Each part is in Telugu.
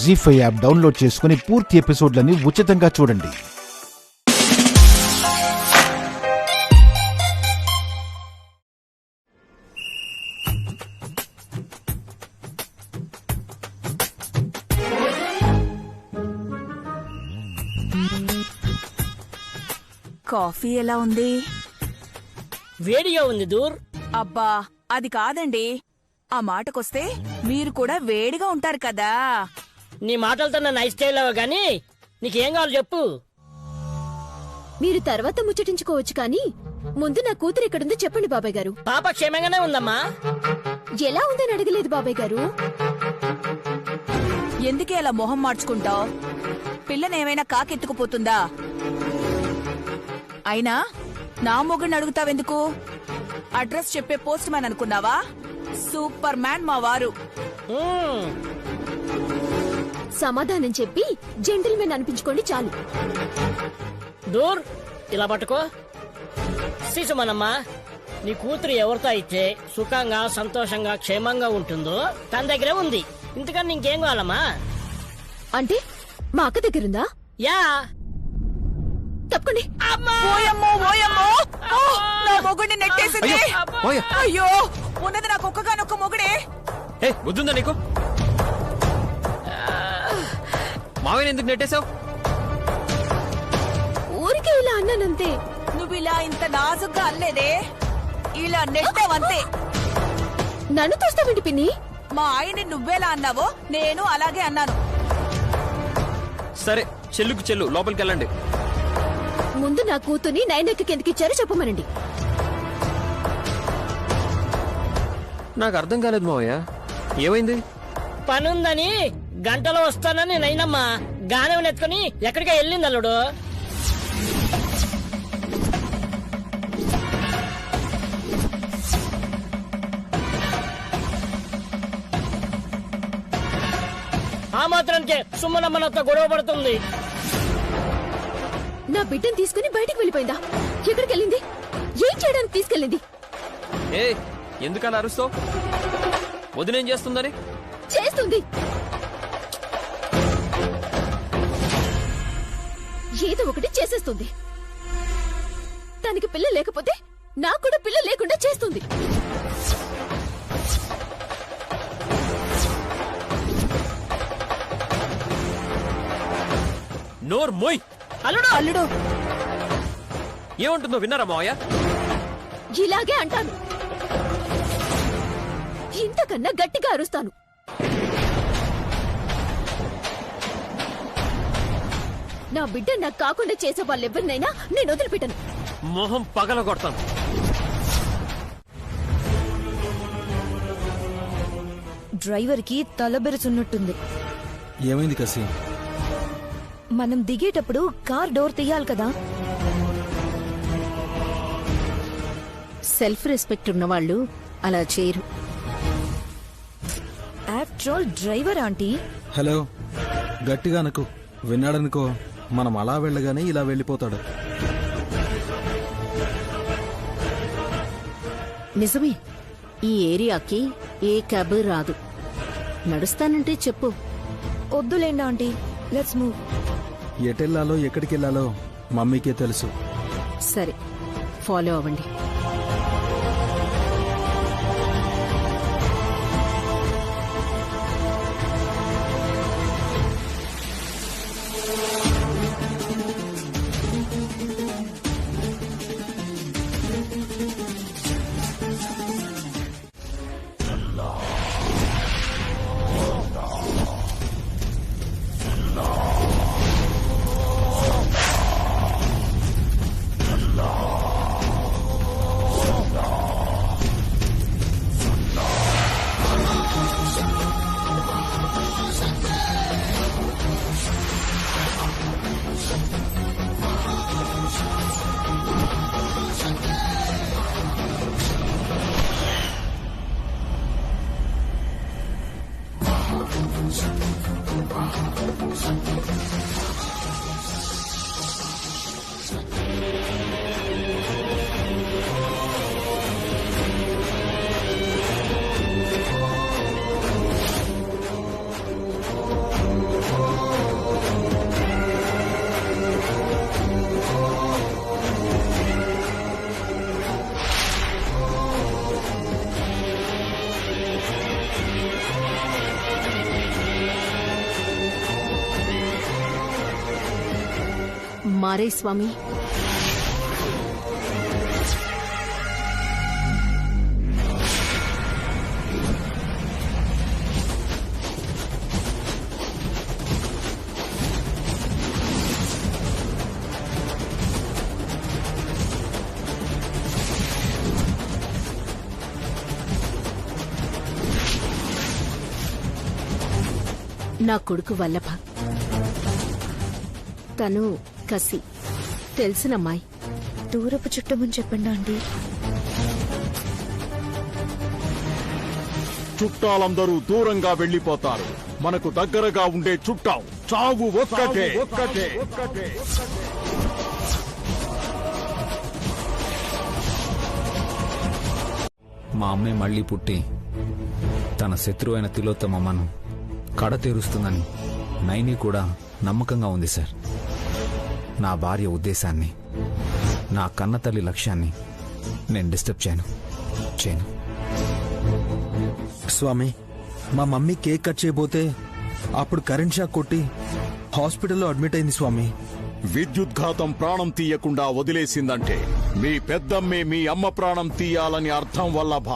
జీ5 యాప్ డౌన్లోడ్ చేసుకుని పూర్తి ఎపిసోడ్లని ఉచితంగా చూడండి. కాఫీ ఎలా ఉంది? వేడిగా ఉంది దూర్. అబ్బా అది కాదండి, ఆ మాటకొస్తే మీరు కూడా వేడిగా ఉంటారు కదా. నీ మాటలతో నన్ను ఐస్ చేయలేవు గాని నీకేం కావాలి చెప్పు. మీరు తర్వాత ముచ్చటించుకోవచ్చు కానీ ముందు నా కూతురు ఎక్కడుందో చెప్పండి బాబాయ్ గారు. పాప క్షేమంగానే ఉందమ్మా. ఎలా ఉందని అడగలేదు బాబాయ్ గారు. ఎందుకే అలా మొహం మార్చుకుంటావు? పిల్లనేమైనా కాకెత్తుకుపోతుందా? అయినా నా మొగుడిని అడుగుతావెందుకు? అడ్రస్ చెప్పే పోస్ట్ మ్యాన్ అనుకున్నావా? సూపర్ మ్యాన్ మా వారు. సమాధానం చెప్పి జెంటిల్మెన్ అనిపించుకోండి చాలు. దూర్ ఇలా పట్టుకో. శిశుమనమ్మా, నీ కూతురు ఎవరితో అయితే సుఖంగా సంతోషంగా క్షేమంగా ఉంటుందో తన దగ్గరే ఉంది. ఇంతకన్నా ఇంకేం కావాలమ్మా? అంటే మా అక్క దగ్గరుందా? యా. తప్పకండి. ఓయమ్మో ఓయమ్మో, నా మొగుడిని నెట్టేసింది. అయ్యో, ఉన్నది నాకు ఒక్కగానొక్క మొగుడే. వద్దుందా నీకు? మావయ్య ఎందుకు నెట్టేశావు? ఊరికే ఇలా అన్నానంతే. నువ్వు ఇలా ఇంత నాజుగ్గా అల్లేదే, ఇలా నెట్టావంతే. నన్ను తోస్తావేంటి పిన్ని? మా ఆయన్ని నువ్వేలా అన్నావో నేను అలాగే అన్నాను. సరే చెల్లుకు చెల్లు, లోపలికి వెళ్ళండి. ముందు నా కూతుర్ని నైనెక్కకి ఎందుకు ఇచ్చారో చెప్పమనండి. నాకు అర్థం కాలేదు మావయ్య, ఏమైంది? పనుందని గంటలో వస్తానని నైనమ్మా గానం నెత్తుకుని ఎక్కడికా వెళ్ళింది అల్లుడు. ఆ మాత్రానికే సుమ్మనమ్మనతో గొడవ పడుతుంది. నా బిడ్డను తీసుకుని బయటికి వెళ్ళిపోయిందా? ఎక్కడికి వెళ్ళింది? ఏం చేయడానికి తీసుకెళ్ళింది? ఏ ఎందుకు అలా అరుస్తావు? వదినేం చేస్తుందని? చేస్తుంది ఏదో ఒకటి చేసేస్తుంది. తనకి పిల్ల లేకపోతే నాకు కూడా పిల్ల లేకుండా చేస్తుంది. నోర్ మోయ్. అల్లుడు అల్లుడు ఏమంటుందో విన్నారా మావయ్య? ఇలాగే అంటాను, ఇంతకన్నా గట్టిగా అరుస్తాను. నా బిడ్డ నాకు కాకుండా చేసే వాళ్ళెవరినైనా నేను వదిలిపెట్టను. మొహం పగల కొడతాను. డ్రైవర్ కి తలబెరుచున్నట్టుంది. ఏమైంది కసి? మనం దిగేటప్పుడు కార్ డోర్ తీయాలి కదా. సెల్ఫ్ రెస్పెక్ట్ ఉన్నవాళ్ళు అలా చేయరు. After all driver aunty. Hello, గట్టిగా అనకు. విన్నాడనుకో, మనం అలా వెళ్ళగానే ఇలా వెళ్ళిపోతాడు. నిజమే, ఈ ఏరియాకి ఏ క్యాబ్ రాదు. నడుస్తానంటే చెప్పు. వద్దులేండి ఆంటీ, లెట్స్ మూవ్. ఎటెళ్లాలో ఎక్కడికెళ్లాలో మమ్మీకే తెలుసు. సరే, ఫాలో అవ్వండి. మారే స్వామి, నా కొడుకు వల్లభ. తను కసి, తెలిసినమ్మాయి. దూరపు చుట్టమని చెప్పండి ఆంటీ. చుట్టాలందరూ దూరంగా వెళ్లిపోతారు. మనకు దగ్గరగా ఉండే చుట్టాం చావు ఒక్కటే. మా అమ్మే మళ్ళీ పుట్టి తన శత్రువైన తిలోత్తమమ్మను కడ తీరుస్తుందని నైని కూడా నమ్మకంగా ఉంది సార్. నా భార్య ఉద్దేశాన్ని, నా కన్నతల్లి లక్ష్యాన్ని నేను డిస్టర్బ్ చేయను. స్వామి, మా మమ్మీ కేక్ కట్ చేయబోతే అప్పుడు కరెంట్ షాక్ కొట్టి హాస్పిటల్లో అడ్మిట్ అయింది స్వామి. విద్యుద్ఘాతం ప్రాణం తీయకుండా వదిలేసిందంటే మీ పెద్దమ్మే మీ అమ్మ ప్రాణం తీయాలని అర్థం. వల్లభ,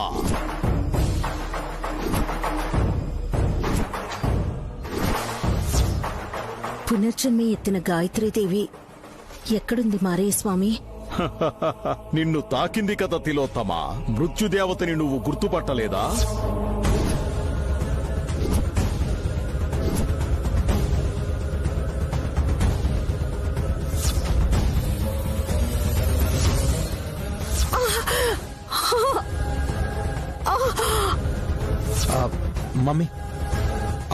పునర్జన్మే ఎత్తిన గాయత్రీదేవి ఎక్కడుంది మారయ్య స్వామి? నిన్ను తాకింది కదా తిలోత్తమ. మృత్యుదేవతని నువ్వు గుర్తుపట్టలేదా? మమ్మీ,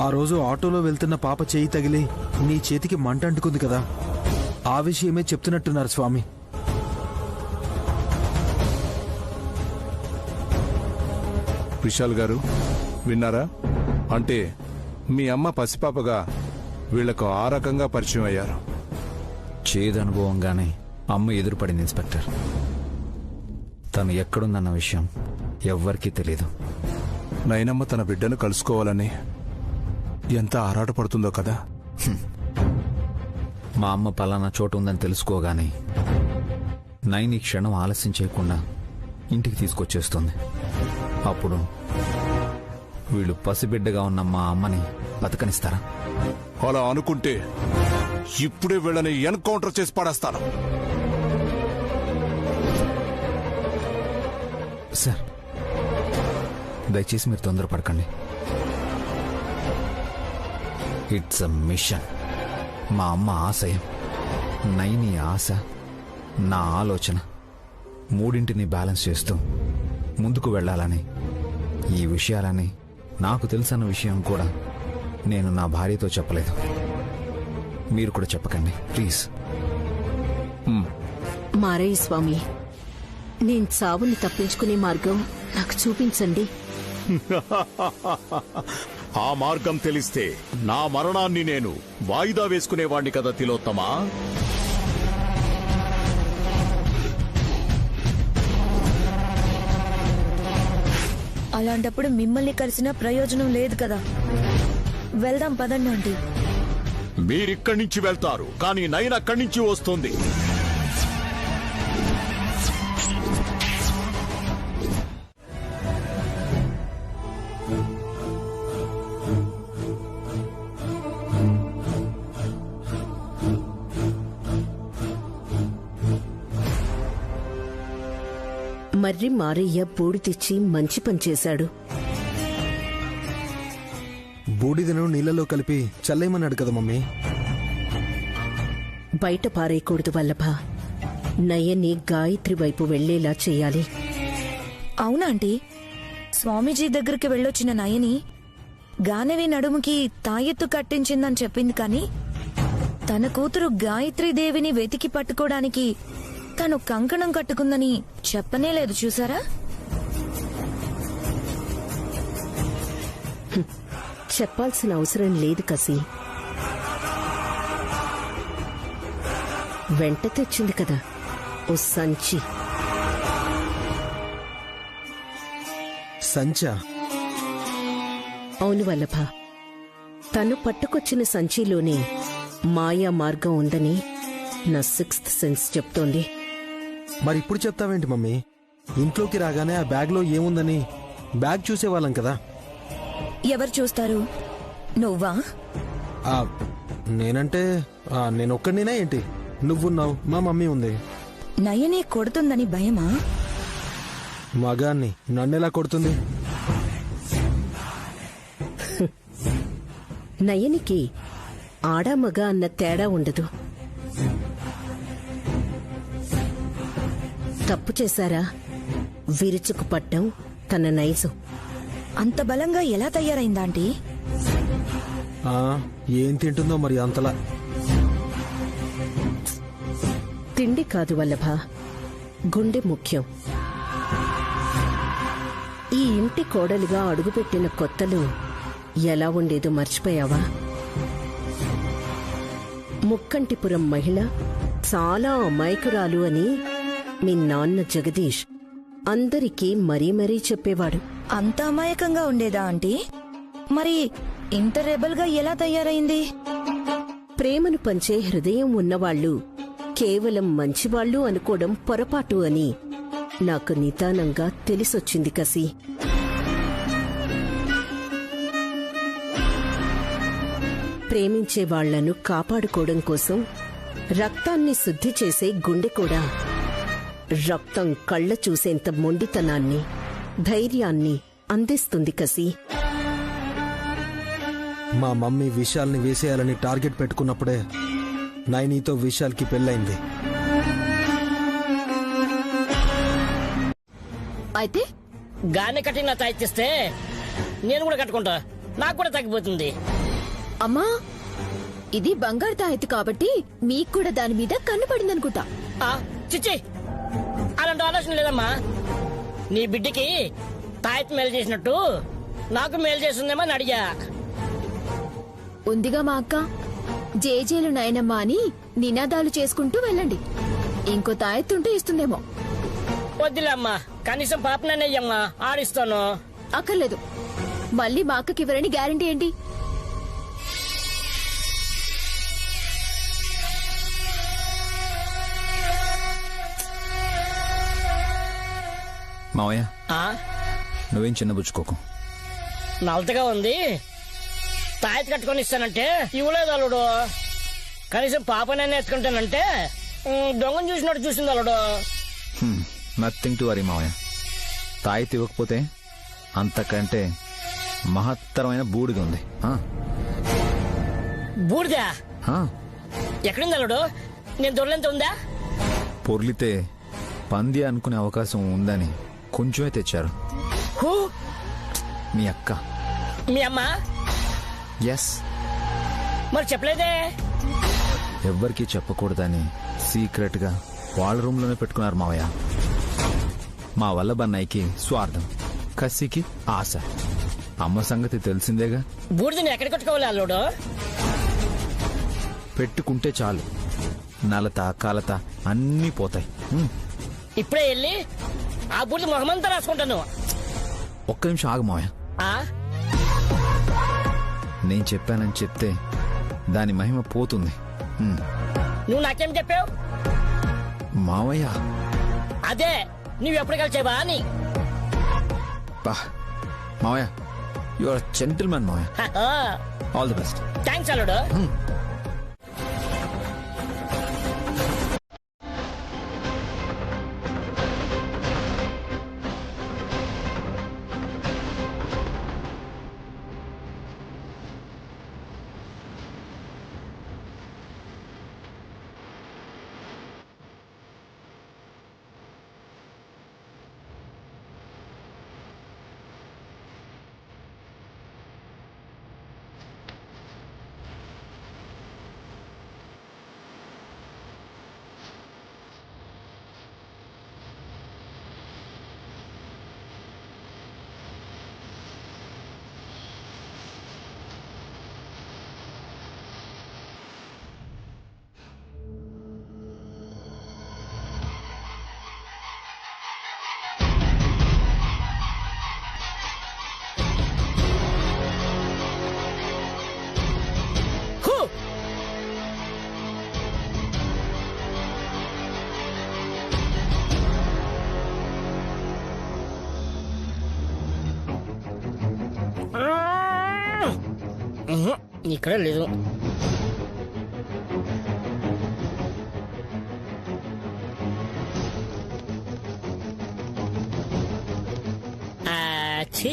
ఆ రోజు ఆటోలో వెళ్తున్న పాప చేయి తగిలి నీ చేతికి మంట అంటుకుంది కదా, ఆ విషయమే చెప్తున్నట్టున్నారు స్వామి. విశాల్ గారు విన్నారా? అంటే మీ అమ్మ పసిపాపగా వీళ్లకు ఆ రకంగా పరిచయం అయ్యారు. చేదనుభవంగానే అమ్మ ఎదురుపడింది ఇన్స్పెక్టర్. తను ఎక్కడుందన్న విషయం ఎవ్వరికీ తెలీదు. నైనమ్మ తన బిడ్డను కలుసుకోవాలని ఎంత ఆరాటపడుతుందో కదా. మా అమ్మ పలానా చోటు ఉందని తెలుసుకోగానే నైని క్షణం ఆలస్యం చేయకుండా ఇంటికి తీసుకొచ్చేస్తుంది. అప్పుడు వీళ్ళు పసిబిడ్డగా ఉన్న మా అమ్మని బతకనిస్తారా? అలా అనుకుంటే ఇప్పుడే వీళ్ళని ఎన్కౌంటర్ చేసి పడేస్తాను. సార్, దయచేసి మీరు తొందరపడకండి. It's a mission. మా అమ్మ ఆశయం, నైని ఆశ, నా ఆలోచన మూడింటిని బ్యాలెన్స్ చేస్తూ ముందుకు వెళ్లాలని, ఈ విషయాలని నాకు తెలుసన్న విషయం కూడా నేను నా భార్యతో చెప్పలేదు. మీరు కూడా చెప్పకండి ప్లీజ్. మారయ్య స్వామి, నేను చావుని తప్పించుకునే మార్గం నాకు చూపించండి. ఆ మార్గం తెలిస్తే నా మరణాన్ని నేను వాయిదా వేసుకునేవాణ్ణి కదా తిలోత్తమా. అలాంటప్పుడు మిమ్మల్ని కలిసిన ప్రయోజనం లేదు కదా. వెళ్దాం పదండి ఆంటీ. మీరిక్కడి నుంచి వెళ్తారు, కానీ నైన్ అక్కడి నుంచి వస్తుంది. మర్రి మారయ్య బూడి తెచ్చి మంచి పని చేశాడు. బూడిదను నీళ్లలో కలిపి చల్లేమన్నాడు కదా మమ్మీ. బయట పారేయకూడదు వల్లభ. నయన్ని గాయత్రి వైపు వెళ్లేలా చేయాలి. అవునా ఆంటీ? స్వామీజీ దగ్గరికి వెళ్ళొచ్చిన నయని గానవి నడుముకి తాయెత్తు కట్టించిందని చెప్పింది, కానీ తన కూతురు గాయత్రీదేవిని వెతికి పట్టుకోవడానికి తను కంకణం కట్టుకుందని చెప్పనే లేదు. చూసారా? చెప్పాల్సిన అవసరం లేదు కసి. వెంట తెచ్చింది కదా ఓ సంచి. సంచా? అవును వల్లభ. తను పట్టుకొచ్చిన సంచిలోనే మాయా మార్గం ఉందని నా సిక్స్త్ సెన్స్ చెప్తోంది. మరి ఇప్పుడు చెప్తావేంటి మమ్మీ? ఇంట్లోకి రాగానే ఆ బ్యాగ్లో ఏముందని బ్యాగ్ చూసేవాళ్ళం కదా. ఎవరు చూస్తారు? నువ్వా? ఆ, నేనంటే నేనొక్కడినేనా ఏంటి? నువ్వున్నావు, మా మమ్మీ ఉంది. నయనే కొడుతుందని భయమా? మగాన్ని నన్నెలా కొడుతుంది? నయనికి ఆడా మగ అన్న తేడా ఉండదు. తప్పు చేశారా విరుచుకు పట్టం తన నైజం. అంత బలంగా ఎలా తయారైందాంటీ? ఏం తింటుందో మరి అంతలా. తిండి కాదు వల్లభ, గుండె ముఖ్యం. ఈ ఇంటి కోడలిగా అడుగుపెట్టిన కొత్తలో ఎలా ఉండేదో మర్చిపోయావా? ముక్కంటిపురం మహిళ చాలా అమాయకురాలు అని మీ నాన్న జగదీష్ అందరికీ మరీ మరీ చెప్పేవాడు. అంత అమాయకంగా ఉండేదా ఆంటీ? మరి ఇంత రెబల్ గా ఎలా తయారైంది? ప్రేమను పంచే హృదయం ఉన్నవాళ్లు కేవలం మంచివాళ్లు అనుకోవడం పొరపాటు అని నాకు నిదానంగా తెలిసొచ్చింది కసి. ప్రేమించే వాళ్లను కాపాడుకోవడం కోసం రక్తాన్ని శుద్ధి చేసే గుండె కూడా రక్తం కళ్ళ చూసేంత మొండితనాన్ని, ధైర్యాన్ని అందిస్తుంది కసి. మా మమ్మీ విశాల్ని వేసేయాలని టార్గెట్ పెట్టుకున్నప్పుడే నైనీతో విశాల్కి పెళ్ళైంది. అయితే గాని కట్టిన తాయిస్తే నేను కూడా కట్టుకుంటా, నాకు కూడా తగ్గిపోతుంది. అమ్మా, ఇది బంగారు తాయెత్తు కాబట్టి మీకు కూడా దాని మీద కన్ను పడిందనుకుంటా. చిచ్చి, అలాంటి ఆలోచన లేదమ్మా. నీ బిడ్డకి తాయెత్తు మేలు చేసినట్టు నాకు మేలు చేస్తుందేమో అని అడిగా. ఉందిగా మా అక్క, జేజేలు నాయనమ్మా అని నినాదాలు చేసుకుంటూ వెళ్ళండి. ఇంకో తాయెత్తుంటే ఇస్తుందేమో. వద్దులేమ్మా, కనీసం పాపనయ్యమ్మా, ఆడిస్తాను. అక్కర్లేదు, మళ్ళీ మా అక్కకి ఇవ్వరని గ్యారంటీ ఏంటి? మావయ్య, నువ్వేం చిన్నబుచ్చుకోకు. నలతగా ఉంది, తాయెత్తు కట్టుకొని ఇస్తానంటే ఇవ్వలేదు అల్లుడు. కనీసం పాపనైనా ఎత్తుకుంటానంటే దొంగను చూసినట్టు చూసింది అల్లుడు. నథింగ్ టు వరీ మావయ్య. తాయెత్తు ఇవ్వకపోతే అంతకంటే మహత్తరమైన బూడిద ఉంది. బూడిదా? ఎక్కడుంది అల్లుడు? నేను దొరలేంత ఉందా? పొర్లితే పంది అనుకునే అవకాశం ఉందని కొంచెమే తెచ్చారు. మీ అక్క. మీ అమ్మ? ఎస్. మరి చెప్పలేదే? ఎవ్వరికీ చెప్పకూడదని సీక్రెట్ గా వాళ్ళ రూమ్ లోనే పెట్టుకున్నారు మావయ్య. మా వల్ల బన్నయ్యకి స్వార్థం, కసికి ఆశ. అమ్మ సంగతి తెలిసిందేగా. బూడిదని ఎక్కడ కొట్టుకోవాలి అల్లుడు? పెట్టుకుంటే చాలు, నలత కాలత అన్నీ పోతాయి. ఇప్పుడే వెళ్ళి ఆ బూడిద మొహమంతా రాసుకుంటాను. ఒక్క నిమిషం ఆగు మావయ్య. నేను చెప్పానని చెప్తే దాని మహిమ పోతుంది. నువ్వు నాకేం చెప్పావు మావయ్య? అదే, నువ్వు ఎప్పుడు కలిసేవా అని. మావయ్య, యు ఆర్ జెంటిల్మెన్ మావయ్య. All the best. థ్యాంక్స్ అల్లుడు. ఇక్కడ లేదు. ఛీ.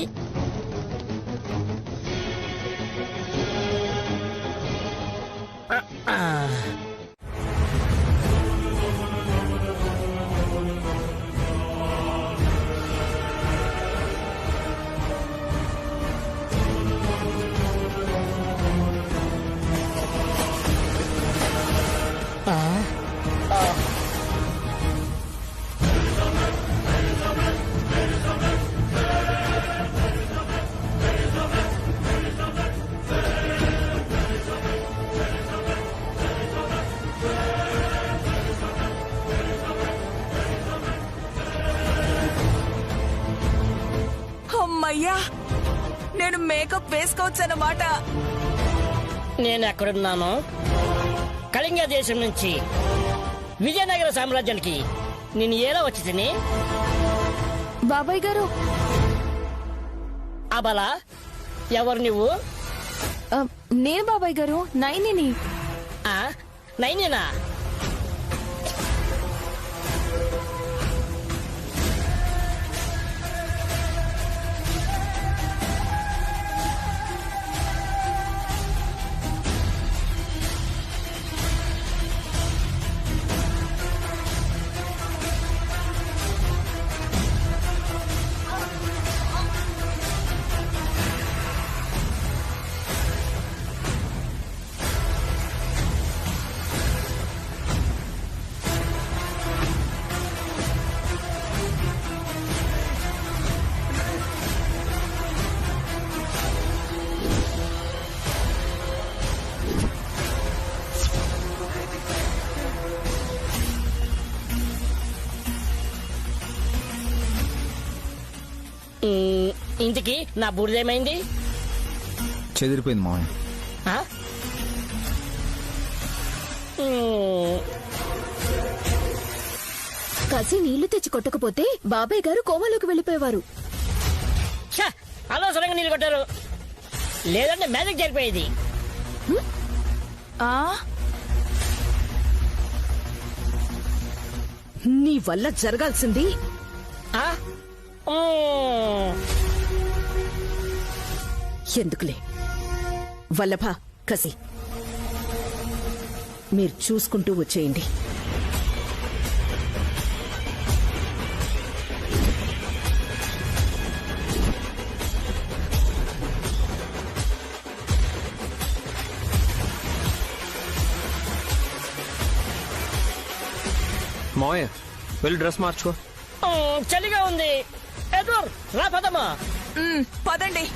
అమ్మయ్యా, నేను మేకప్ వేసుకోవచ్చన్నమాట. నేను ఎక్కడున్నాను? కళింగ దేశం నుంచి విజయనగర సామ్రాజ్యానికి నేను ఎలా వచ్చి తిని? బాబాయ్ గారు, అబలా, ఎవరు నువ్వు? నేను బాబాయ్ గారు నైనిని. నైనేనా? ఇంటికి నా బూడిదేమైంది? చెదిరిపోయింది మామయ్య. కసి నీళ్లు తెచ్చి కొట్టకపోతే బాబాయ్ గారు కోమాలోకి వెళ్ళిపోయేవారు. అనవసరంగా నీళ్ళు కొట్టారు, లేదంటే మ్యాజిక్ జరిపోయేది. నీ వల్ల జరగాల్సింది ఎందుకులే. వల్లభ, కసి మీరు చూసుకుంటూ వచ్చేయండి. మావయ్య, వెళ్ళి డ్రెస్ మార్చుకో. చలిగా ఉంది. ఎదురు రా, పదమ్మా. పదండి.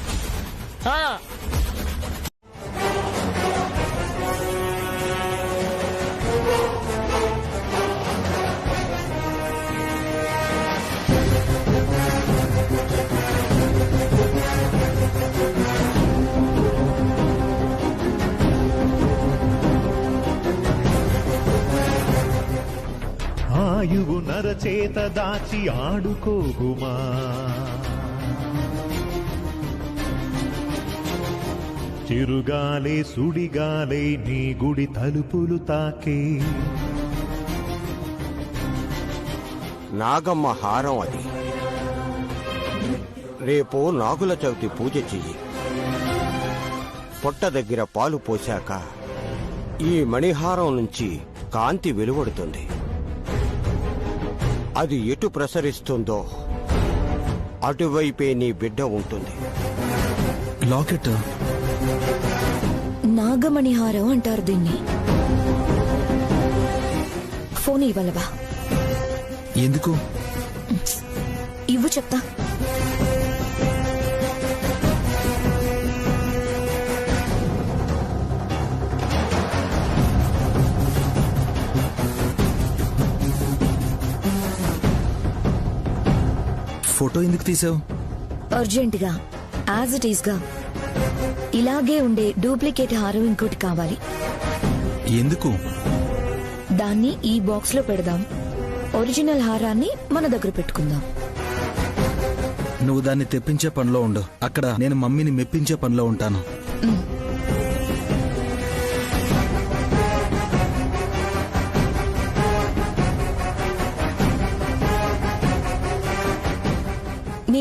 ఆయువు నరచేత దాచి ఆడుకోగుమా, చిరుగాలే సుడిగాలే నీ గుడి తలుపులు తాకే. నాగమ్మ హారం అది. రేపు నాగుల చవితి పూజ చెయ్యి. పొట్ట దగ్గర పాలు పోశాక ఈ మణిహారం నుంచి కాంతి వెలువడుతుంది. అది ఎటు ప్రసరిస్తుందో అటువైపే నీ బిడ్డ ఉంటుంది. లాకెట్ నాగమణిహారం అంటారు దీన్ని. ఫోన్ ఇవ్వలవా? ఎందుకు? ఇవ్వు చెప్తా. ఫోటో ఎందుకు తీసావు? అర్జెంటుగా, యాజ్ ఇట్ ఈస్ గా ఇలాగే ఉండే డూప్లికేట్ హారం ఇంకోటి కావాలి. ఎందుకు? దాన్ని ఈ బాక్స్ లో పెడదాం, ఒరిజినల్ హారాన్ని మన దగ్గర పెట్టుకుందాం. నువ్వు దాన్ని తెప్పించే పనిలో ఉండు, అక్కడ నేను మమ్మీని మెప్పించే పనిలో ఉంటాను.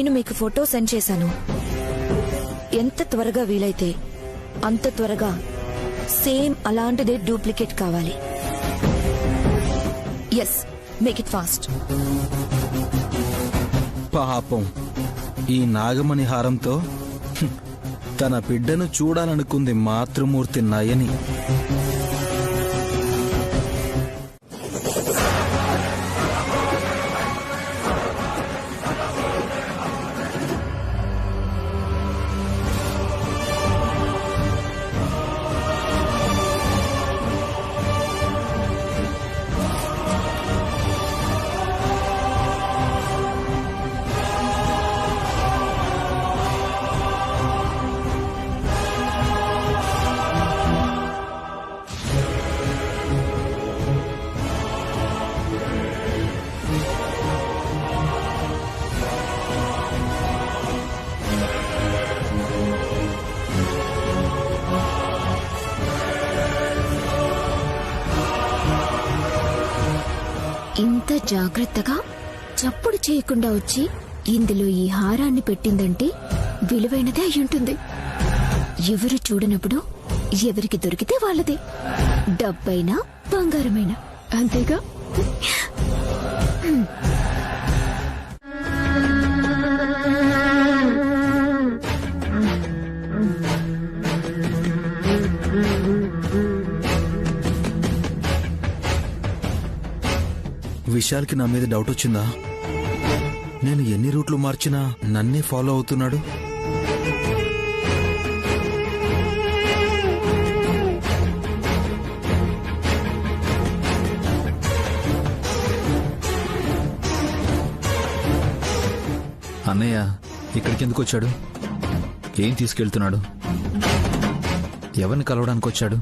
నేను మీకు ఫోటో సెండ్ చేశాను. ఎంత త్వరగా వీలైతే అంత త్వరగా సేమ్ అలాంటిదే డూప్లికేట్ కావాలి. Yes, make it fast. పాపం ఈ నాగమణి హారంతో తన బిడ్డను చూడాలనుకుంది మాతృమూర్తి నయని. ఇంత జాగ్రత్తగా చప్పుడు చేయకుండా వచ్చి ఇందులో ఈ హారాన్ని పెట్టిందంటే విలువైనదే అయ్యుంటుంది. ఎవరు చూడనప్పుడు ఎవరికి దొరికితే వాళ్ళదే, డబ్బైనా బంగారమైనా, అంతేగా? విశాల్కి నా మీద డౌట్ వచ్చిందా? నేను ఎన్ని రూట్లు మార్చినా నన్నే ఫాలో అవుతున్నాడు. అన్నయ్య ఇక్కడికి ఎందుకు వచ్చాడు? ఏం తీసుకెళ్తున్నాడు? ఎవరిని కలవడానికి వచ్చాడు?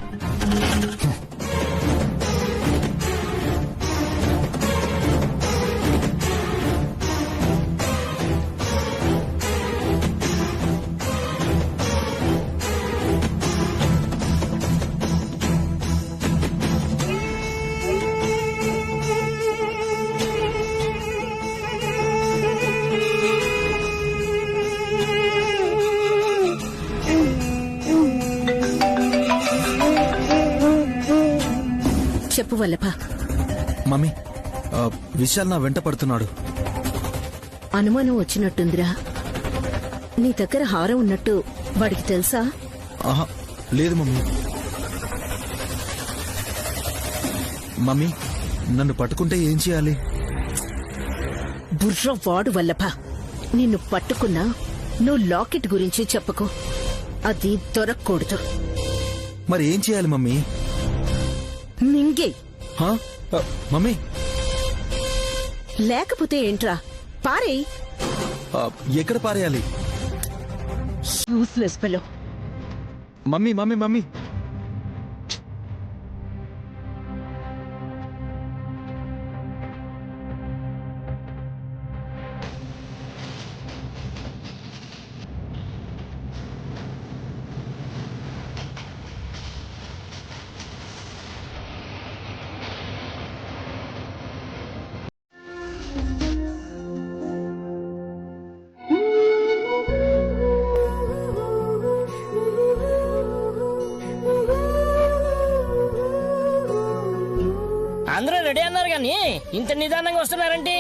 చెప్పు వల్లభ. మమ్మీ, విశాల్ నా వెంట పడుతున్నాడు. అనుమానం వచ్చినట్టుందిరా. నీ దగ్గర హారం ఉన్నట్టు వాడికి తెలుసా? ఆహా, లేదు మమ్మీ. మమ్మీ, నన్ను పట్టుకుంటే ఏం చేయాలి? బుర్ర వాడు వల్లభ. నిన్ను పట్టుకున్నా నువ్వు లాకెట్ గురించి చెప్పకు, అది దొరకకూడదు. మరి ఏం చేయాలి మమ్మీ? మింగే. మమ్మీ, లేకపోతే ఏంట్రా, పారేయ్. ఎక్కడ పారేయాలి? Useless fellow. Mummy mummy mummy, అందరూ రెడీ అన్నారు కానీ ఇంత నిదానంగా వస్తున్నారంటే?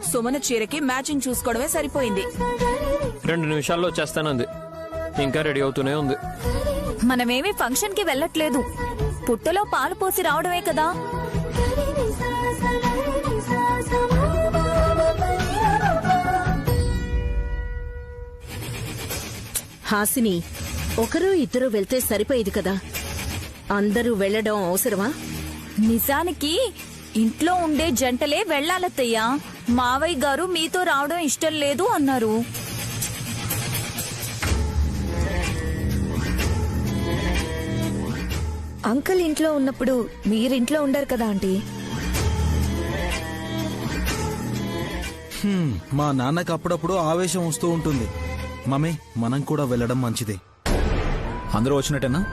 సుమన చీరకి మ్యాచింగ్ చూసుకోవడమే సరిపోయింది. 2 నిమిషాల్లో వచ్చేస్తానంది. ఇంకా రెడీ అవుతూనే ఉంది. మనమేమి ఫంక్షన్ కి వెళ్ళట్లేదు, పుట్టలో పాలు పోసి రావడమే కదా. హాసిని, ఒకరు ఇద్దరు వెళ్తే సరిపోయేది కదా, అందరూ వెళ్లడం అవసరమా? నిజానికి ఇంట్లో ఉండే జంటలే వెళ్లాలత్తయ్యా. మావయ్య గారు మీతో రావడం ఇష్టం లేదు అన్నారు. అంకుల్ ఇంట్లో ఉన్నప్పుడు మీరింట్లో ఉండరు కదా ఆంటీ. మా నాన్నకు అప్పుడప్పుడు ఆవేశం వస్తూ ఉంటుంది. మమ్మీ, మనం కూడా వెళ్ళడం మంచిదే. అందరూ వచ్చినట్టేనా?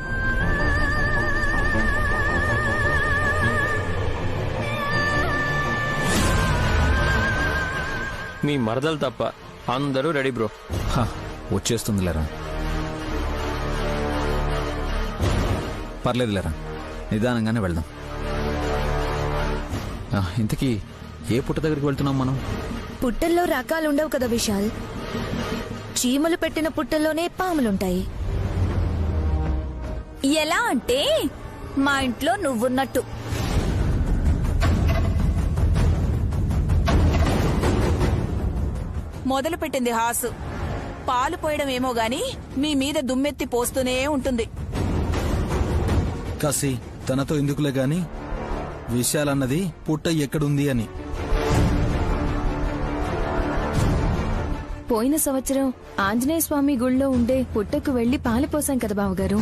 మీ మరదలు తప్ప అందరూ రెడీ బ్రో. వచ్చేస్తుందిలేరా, పర్లేదులేరా, నిదానంగానే వెళ్దాం. ఇంతకీ ఏ పుట్ట దగ్గరికి వెళ్తున్నాం మనం? పుట్టల్లో రకాలుండవు కదా విశాల్, చీమలు పెట్టిన పుట్టల్లోనే పాములుంటాయి. ఎలా అంటే మా ఇంట్లో నువ్వున్నట్టు. మొదలు పెట్టింది హాసు. పాలు పోయడం ఏమో గాని మీ మీద దుమ్మెత్తి పోస్తూనే ఉంటుంది. కాసి తనతో ఎందుకులే గాని, విశాలన్నది పుట్ట ఎక్కడుంది అని. పోయిన సంవత్సరం ఆంజనేయ స్వామి గుళ్ళో ఉండే పుట్టకు వెళ్లి పాలిపోసాం కదా బావగారు.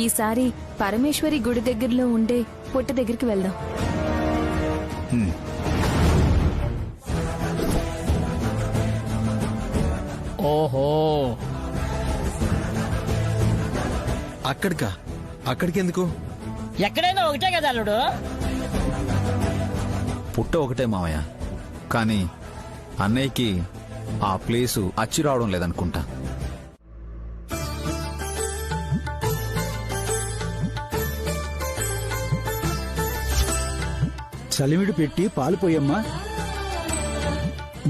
ఈసారి పరమేశ్వరి గుడి దగ్గరలో ఉండే పుట్ట దగ్గరికి వెళ్దాం. ఓహో, అక్కడికెందుకు? ఎక్కడైనా ఒకటే కదా అల్లుడు. పుట్ట ఒకటే మావయ్య, కానీ అన్నయ్యకి ఆ ప్లేసు అచ్చి రావడం లేదనుకుంటా. చలిమిడి పెట్టి పాలు పోయమ్మా.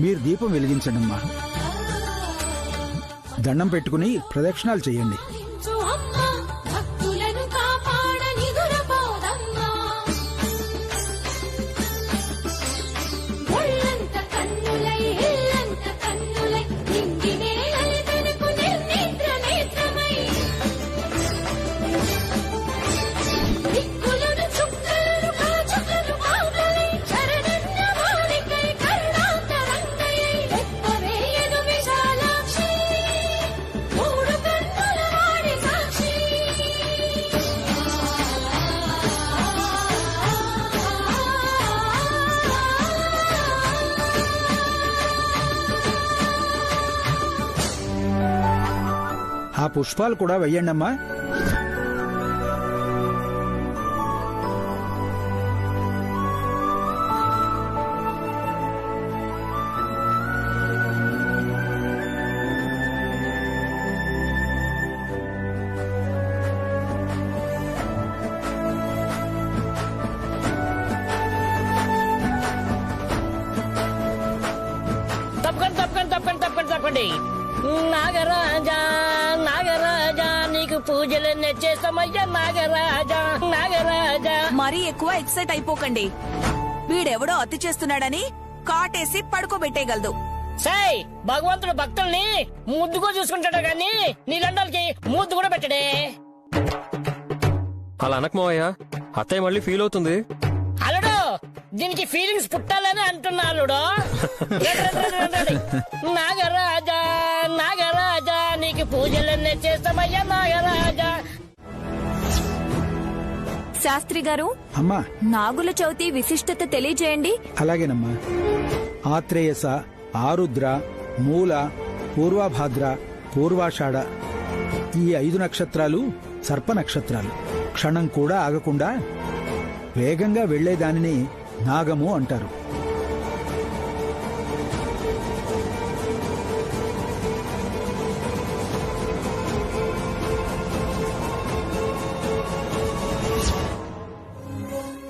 మీరు దీపం వెలిగించండమ్మా. దండం పెట్టుకుని ప్రదక్షిణాలు చెయ్యండి. ఆ పుష్పాలు కూడా వెయ్యండమ్మా. తప్పకండి. నాగరాజా నాగరాజా నీకు పూజలన్నీ చేస్తామయ్యా నాగరాజా నాగరాజా. మరీ ఎక్కువ ఎక్సైట్ అయిపోకండి. వీడెవడో అతి చేస్తున్నాడని కాటేసి పడుకోబెట్టేయగలదు. సై భగవంతుడు భక్తుల్ని ముద్దుగా చూసుకుంటాడు గాని నీళ్ళండాలకి ముద్దు కూడా పెట్టడే. అలా అనకమోయ్యా, అత్తయ్య మళ్ళీ ఫీల్ అవుతుంది. అల్లుడు దీనికి ఫీలింగ్స్ పుట్టాలని అంటున్నా అల్లుడు. నాగరాజా నాగరాజా నీకు పూజలన్నీ చేస్తామయ్యా నాగరాజా. శాస్త్రి గారు, అమ్మా నాగుల చవితి విశిష్టత తెలియజేయండి. అలాగేనమ్మా. ఆత్రేయస, ఆరుద్ర, మూల, పూర్వభాద్ర, పూర్వాషాఢ ఈ 5 నక్షత్రాలు సర్ప నక్షత్రాలు. క్షణం కూడా ఆగకుండా వేగంగా వెళ్లేదానిని నాగము అంటారు.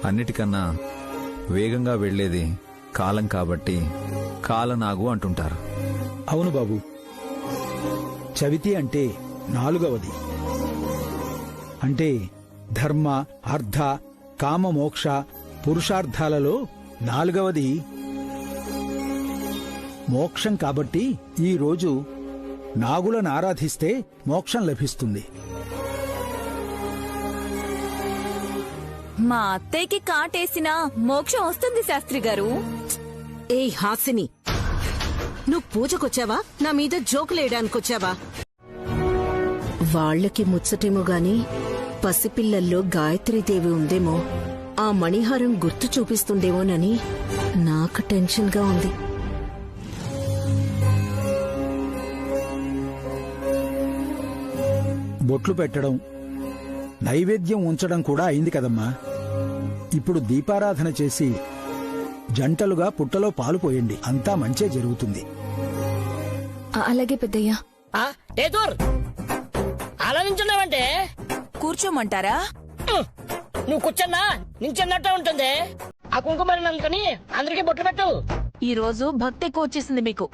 అన్నిటికన్నా వేగంగా వెళ్లేది కాలం కాబట్టి కాలనాగు అంటుంటారు. అవును బాబు. చవితి అంటే 4వది. అంటే ధర్మ, అర్థ, కామ, మోక్ష పురుషార్థాలలో 4వది మోక్షం కాబట్టి ఈ రోజు నాగులను ఆరాధిస్తే మోక్షం లభిస్తుంది. మా అత్తయ్యకి కాటేసినా మోక్షం వస్తుంది శాస్త్రి గారు. ఏ హాసిని, నువ్వు పూజకొచ్చావా నా మీద జోకులేయడానికొచ్చావా? వాళ్లకి ముచ్చటేమో గాని పసిపిల్లల్లో గాయత్రీదేవి ఉందేమో, ఆ మణిహారం గుర్తు చూపిస్తుందేమోనని నాకు టెన్షన్గా ఉంది. బొట్లు పెట్టడం, నైవేద్యం ఉంచడం కూడా అయింది కదమ్మా. ఇప్పుడు దీపారాధన చేసి జంటలుగా పుట్టలో పాలు పోయండి, అంతా మంచే జరుగుతుంది. అలాగే పెద్దయ్యా. ఏ దూర్ అలా నించున్నావంటే కూర్చోమంటారా? నువ్వు కూర్చున్నా నించున్నట్టే ఉంటుంది. ఆ కుంకుమని అందుకని అందరికీ బొట్టు పెట్టు. ఈ రోజు భక్తి ఎక్కువ వచ్చేసింది మీకు.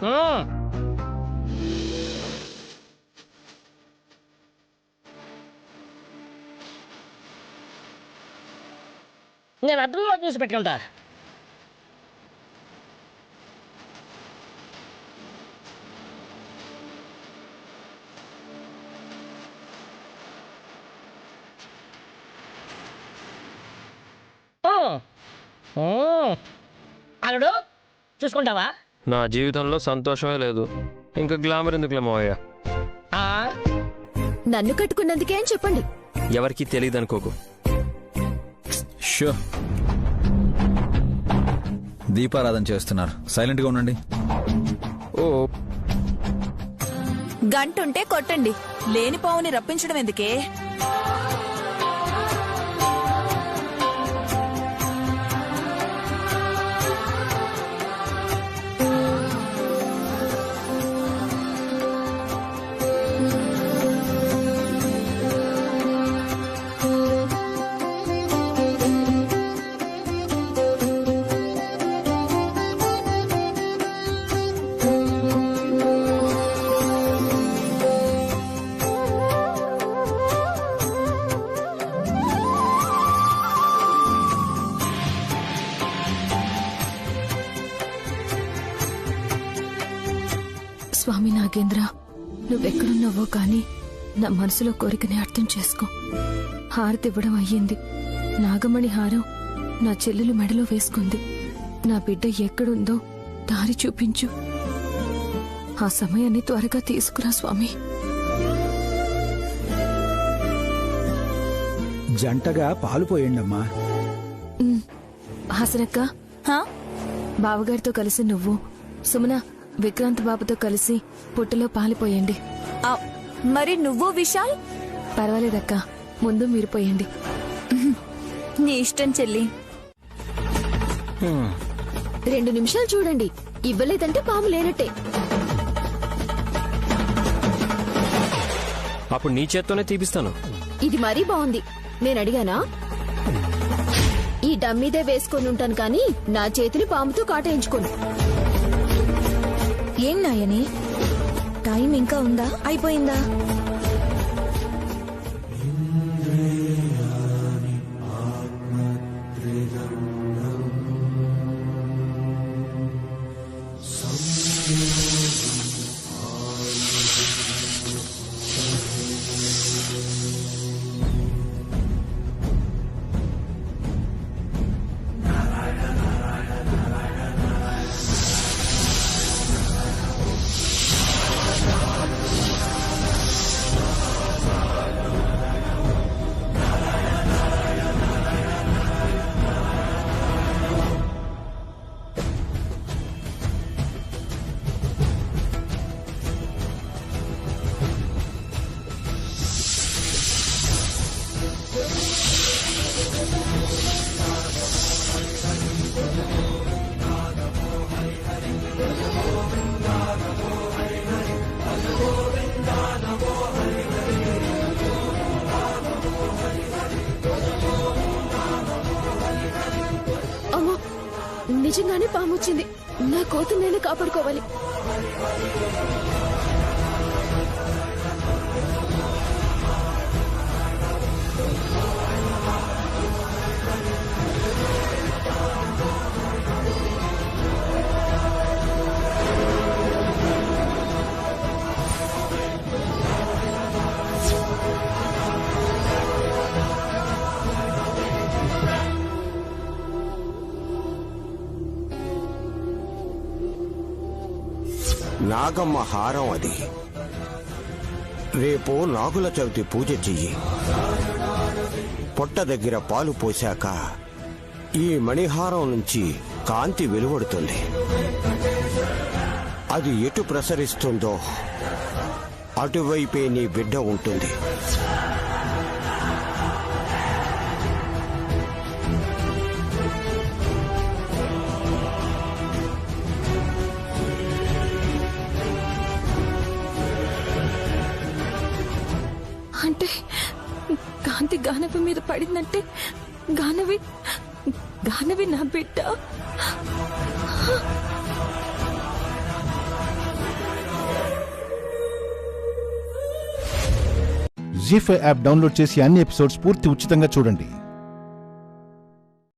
నేను అర్థంలో చూసి పెట్టుకుంటా. అల్లుడు చూసుకుంటావా? నా జీవితంలో సంతోషమే లేదు, ఇంకా గ్లామర్ ఎందుకులే మావయ్య. నన్ను కట్టుకున్నందుకే అని చెప్పండి. ఎవరికి తెలియదు అనుకోకు. షో దీపారాధన చేస్తున్నారు, సైలెంట్ గా ఉండండి. ఓ గంటుంటే కొట్టండి, లేని పావుని రప్పించడం ఎందుకే? స్వామి నాగేంద్ర, నువ్వెక్కడున్నావో కాని నా మనసులో కోరికని అర్థం చేసుకో. హారతి ఇవ్వడం అయ్యింది. నాగమణి హారం నా చెల్లెలు మెడలో వేసుకుంది. నా బిడ్డ ఎక్కడుందో దారి చూపించు. ఆ సమయాన్ని త్వరగా తీసుకురా స్వామి. జంటగా పాలు పోయండమ్మా. హాసనక్క, బావగారితో కలిసి నువ్వు, సుమన, విక్రాంత్ బాబుతో కలిసి పుట్టలో పాలిపోయండి. మరి నువ్వు విశాల్? పర్వాలేదక్క, ముందు మీరు పోయండి. నీ ఇష్టం చెల్లి. 2 నిమిషాలు చూడండి, ఇవ్వలేదంటే పాము లేనట్టే. అప్పుడు నీ చేత్తోనే తీపిస్తాను. ఇది మరీ బాగుంది. నేను అడిగానా? ఈ డమ్మీదే వేసుకొని ఉంటాను కానీ నా చేతిని పాముతో కాటేయించుకోను. ఏం నాయని, టైం ఇంకా ఉందా, అయిపోయిందా? అమ్మో, నిజంగానే పాము వచ్చింది. నా కోతి నేనే కాపాడుకోవాలి. నాగమ్మ హారం అది. రేపు నాగుల చవితి పూజ చెయ్యి. పొట్ట దగ్గర పాలు పోశాక ఈ మణిహారం నుంచి కాంతి వెలువడుతుంది. అది ఎటు ప్రసరిస్తుందో అటువైపే నీ బిడ్డ ఉంటుంది. అంటే కాంతి గానవి మీద పడిందంటే గానవి నా బిడ్డ. జీ5 యాప్ డౌన్లోడ్ చేసి అన్ని ఎపిసోడ్స్ పూర్తి ఉచితంగా చూడండి.